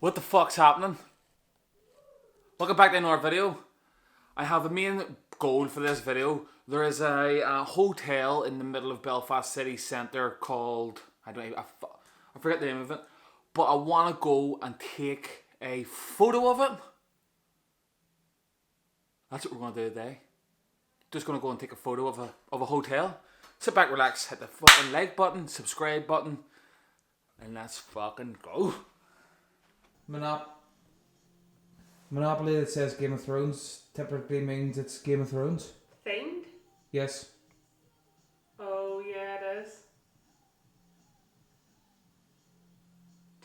What the fuck's happening? Welcome back to another video. I have a main goal for this video. There is a hotel in the middle of Belfast city centre called, I forget the name of it, but I want to go and take a photo of it. That's what we're going to do today. Just going to go and take a photo of a hotel. Sit back, relax, hit the fucking like button, subscribe button, and let's fucking go. Monopoly that says Game of Thrones typically means it's Game of Thrones. Themed? Yes. Oh yeah, it is.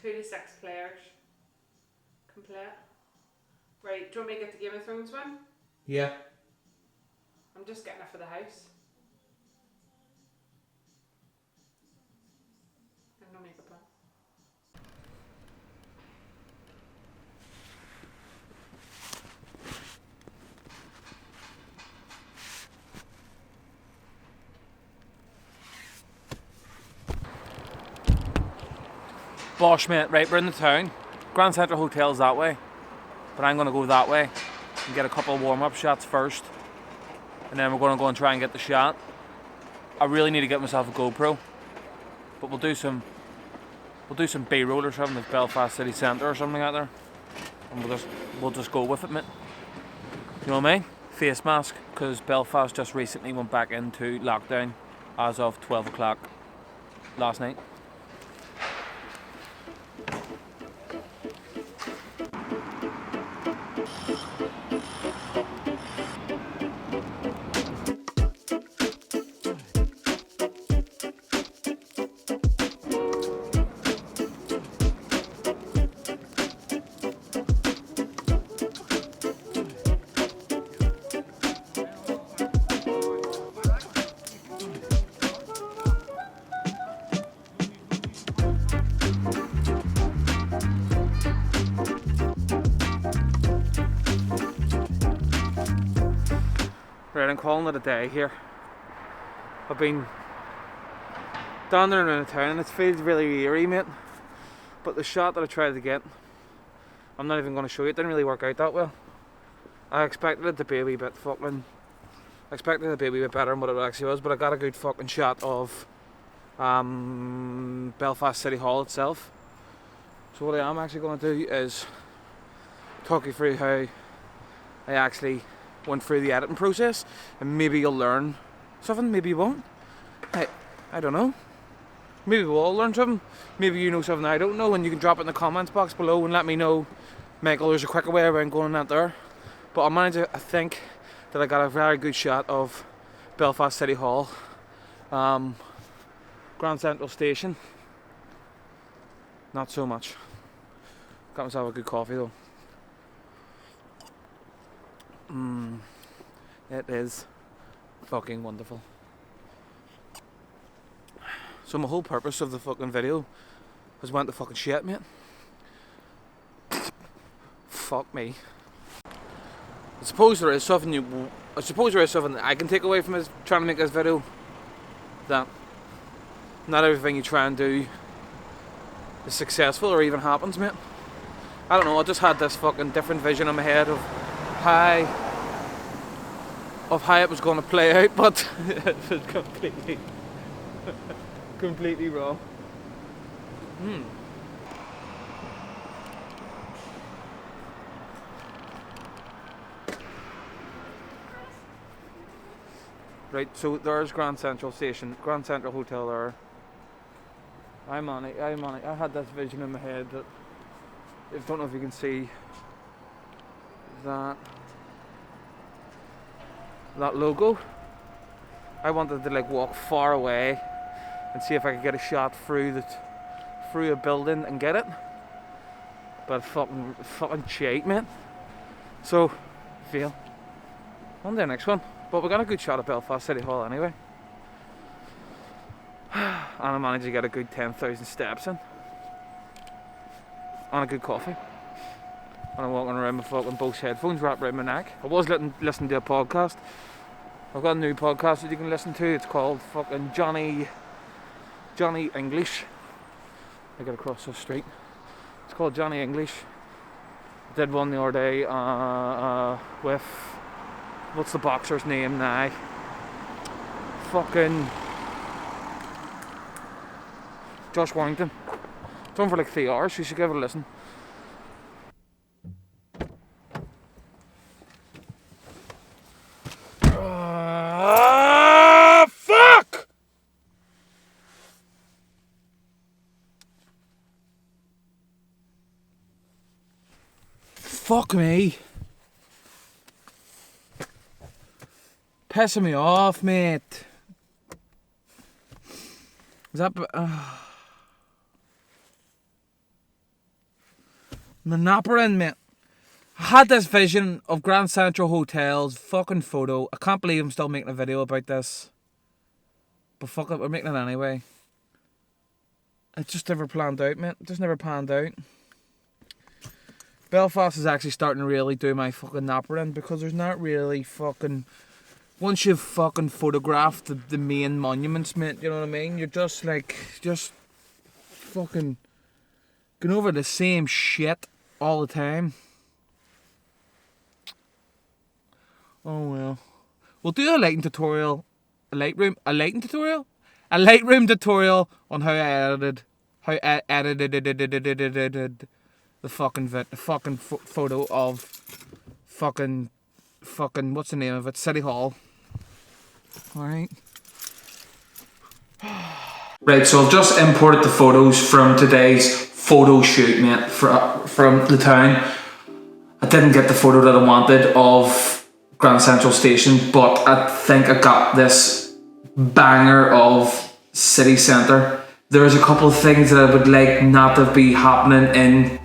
2 to 6 players. Complete. Right, do you want me to get the Game of Thrones one? Yeah. I'm just getting it for the house. I've no makeup on. Bosh, mate. Right, we're in the town. Grand Central Hotel's that way, but I'm going to go that way and get a couple of warm-up shots first, and then we're going to go and try and get the shot. I really need to get myself a GoPro, but we'll do some B-roll or something at Belfast city centre or something out there, and we'll just go with it, mate. You know what I mean? Face mask, because Belfast just recently went back into lockdown as of 12 o'clock last night. Right, I'm calling it a day here. I've been down there in the town and it feels really eerie, mate. But the shot that I tried to get, I'm not even going to show you, it didn't really work out that well. I expected it to be a wee bit better than what it actually was, but I got a good fucking shot of Belfast City Hall itself. So what I am actually going to do is talk you through how I actually went through the editing process, and maybe you'll learn something, maybe you won't. I don't know. Maybe we'll all learn something. Maybe you know something I don't know, and you can drop it in the comments box below and let me know. Michael, there's a quicker way around going out there. But I think that I got a very good shot of Belfast City Hall, Grand Central Station. Not so much. Got myself a good coffee though. It is fucking wonderful. So my whole purpose of the fucking video has went to fucking shit, mate. Fuck me. I suppose there is something that I can take away from this, trying to make this video. That not everything you try and do is successful or even happens, mate. I don't know, I just had this fucking different vision in my head of how it was going to play out, but it was completely wrong. Right, so there's Grand Central Station, Grand Central Hotel there. I'm on it. I had this vision in my head that, I don't know if you can see that logo. I wanted to like walk far away and see if I could get a shot through a building and get it, but fucking cheat, man. So fail. On to the next one. But we got a good shot of Belfast City Hall anyway, and I managed to get a good 10,000 steps in on a good coffee. And I'm walking around with fucking Bose headphones wrapped around my neck. I was listening to a podcast. I've got a new podcast that you can listen to. It's called fucking Johnny English. I get across the street. It's called Johnny English. Did one the other day with, what's the boxer's name now? Fucking Josh Warrington. It's on for like 3 hours. You should give it a listen. Fuck! Fuck me. Pissing me off, mate. Is that... The napper in, mate. I had this vision of Grand Central Hotel's fucking photo. I can't believe I'm still making a video about this. But fuck it, we're making it anyway. It just never planned out, mate. It just never panned out. Belfast is actually starting to really do my fucking napper in, because there's not really fucking... Once you've fucking photographed the main monuments, mate, you know what I mean? You're just like, just fucking going over the same shit all the time. Oh well. We'll do a lighting tutorial. A lighting tutorial on how I edited the fucking photo of fucking what's the name of it? City Hall. Alright. Right, so I've just imported the photos from today's photo shoot, mate, from the town. I didn't get the photo that I wanted of Grand Central Station, but I think I got this banger of city centre. There's a couple of things that I would like not to be happening in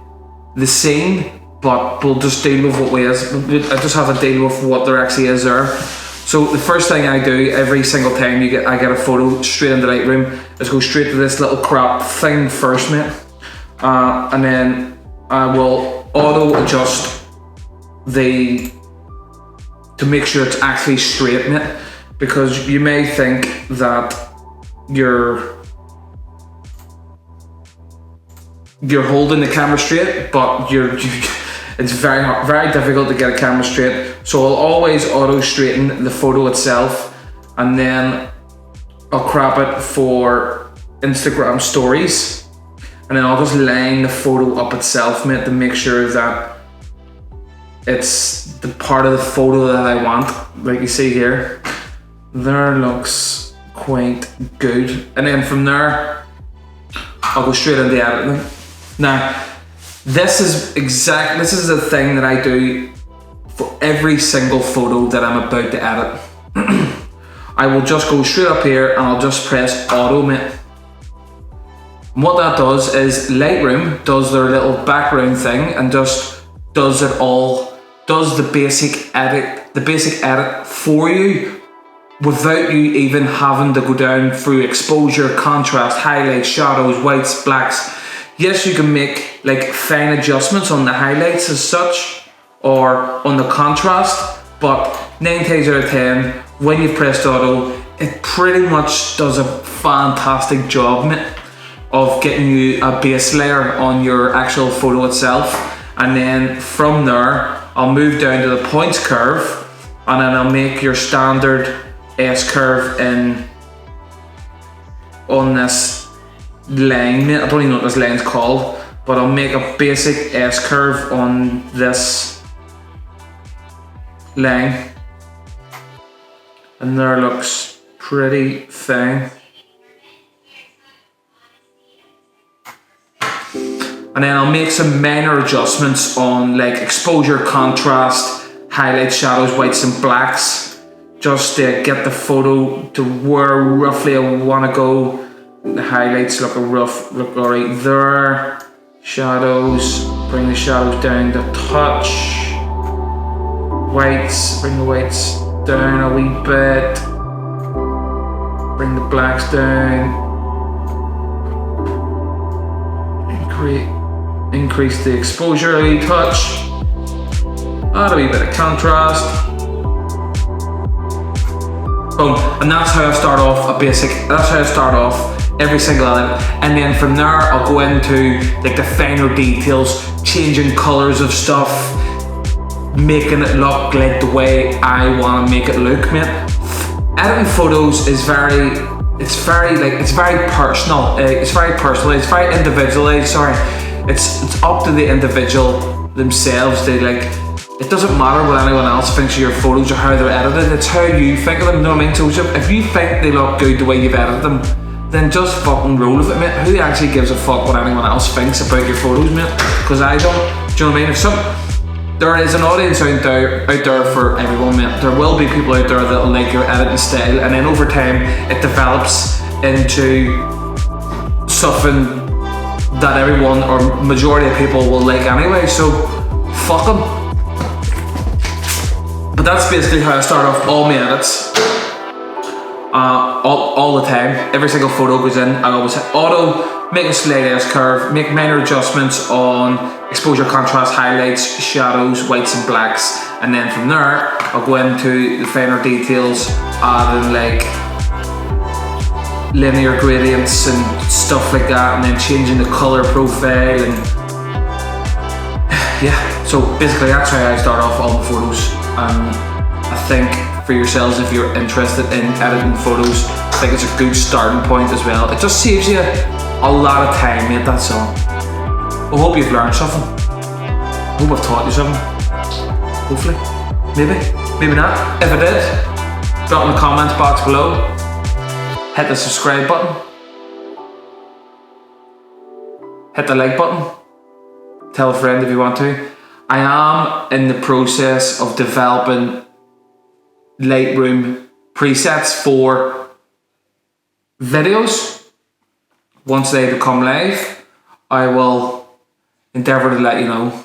the scene, but we'll just deal with what is. I just have to deal with what there actually is there. So the first thing I do every single time I get a photo straight into Lightroom is go straight to this little crop thing first, mate, and then I will auto adjust to make sure it's actually straight, mate, because you may think that you're holding the camera straight, but it's very difficult to get a camera straight. So I'll always auto straighten the photo itself, and then I'll crop it for Instagram stories, and then I'll just line the photo up itself, mate, to make sure that it's the part of the photo that I want. Like you see here, there looks quite good, and then from there I'll go straight into editing. Now this is the thing that I do for every single photo that I'm about to edit. I will just go straight up here and I'll just press auto, mate. And what that does is Lightroom does their little background thing and just does it all, does the basic edit for you without you even having to go down through exposure, contrast, highlights, shadows, whites, blacks. Yes, you can make like fine adjustments on the highlights as such or on the contrast, but 9 times out of 10 when you've pressed auto, it pretty much does a fantastic job, mate, of getting you a base layer on your actual photo itself. And then from there I'll move down to the points curve, and then I'll make your standard S curve on this line. I don't even know what this line's called, but I'll make a basic S curve on this line, and there looks pretty fine. And then I'll make some minor adjustments on like exposure, contrast, highlights, shadows, whites and blacks, just to get the photo to where roughly I want to go. The highlights look alright there. Shadows, bring the shadows down to touch. Whites, bring the whites down a wee bit. Bring the blacks down. Increase the exposure a wee touch. Add a wee bit of contrast. Boom. And that's how I start off every single element, and then from there I'll go into like the finer details, changing colors of stuff, making it look like the way I want to make it look, mate. Editing photos is very personal. It's very personalized, it's very individualized. Sorry, it's up to the individual themselves. It doesn't matter what anyone else thinks of your photos or how they're edited. It's how you think of them. You know what I mean? So if you think they look good the way you've edited them, then just fucking roll with it, mate. Who actually gives a fuck what anyone else thinks about your photos, mate? Because I don't. Do you know what I mean? There is an audience out there for everyone, mate. There will be people out there that'll like your editing style, and then over time it develops into something that everyone or majority of people will like anyway. So fuck them. But that's basically how I start off all my edits. All the time. Every single photo goes in. I always hit auto, make a slight S-curve, make minor adjustments on exposure, contrast, highlights, shadows, whites and blacks, and then from there I'll go into the finer details, adding like linear gradients and stuff like that, and then changing the color profile, and yeah. So basically that's how I start off all the photos. I think for yourselves, if you're interested in editing photos, I think it's a good starting point as well. It just saves you a lot of time, mate, that's all. I hope you've learned something. I hope I've taught you something. Hopefully. Maybe not. If I did, drop in the comments box below. Hit the subscribe button. Hit the like button. Tell a friend if you want to. I am in the process of developing Lightroom presets for videos. Once they become live, I will endeavour to let you know,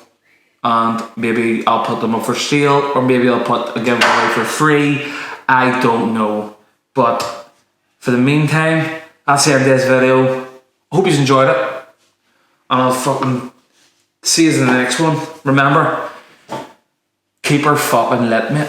and maybe I'll put them up for sale, or maybe I'll put a giveaway for free. I don't know, but for the meantime, that's the end of this video. I hope you enjoyed it, and I'll fucking see you in the next one. Remember, keep her fucking lit, mate.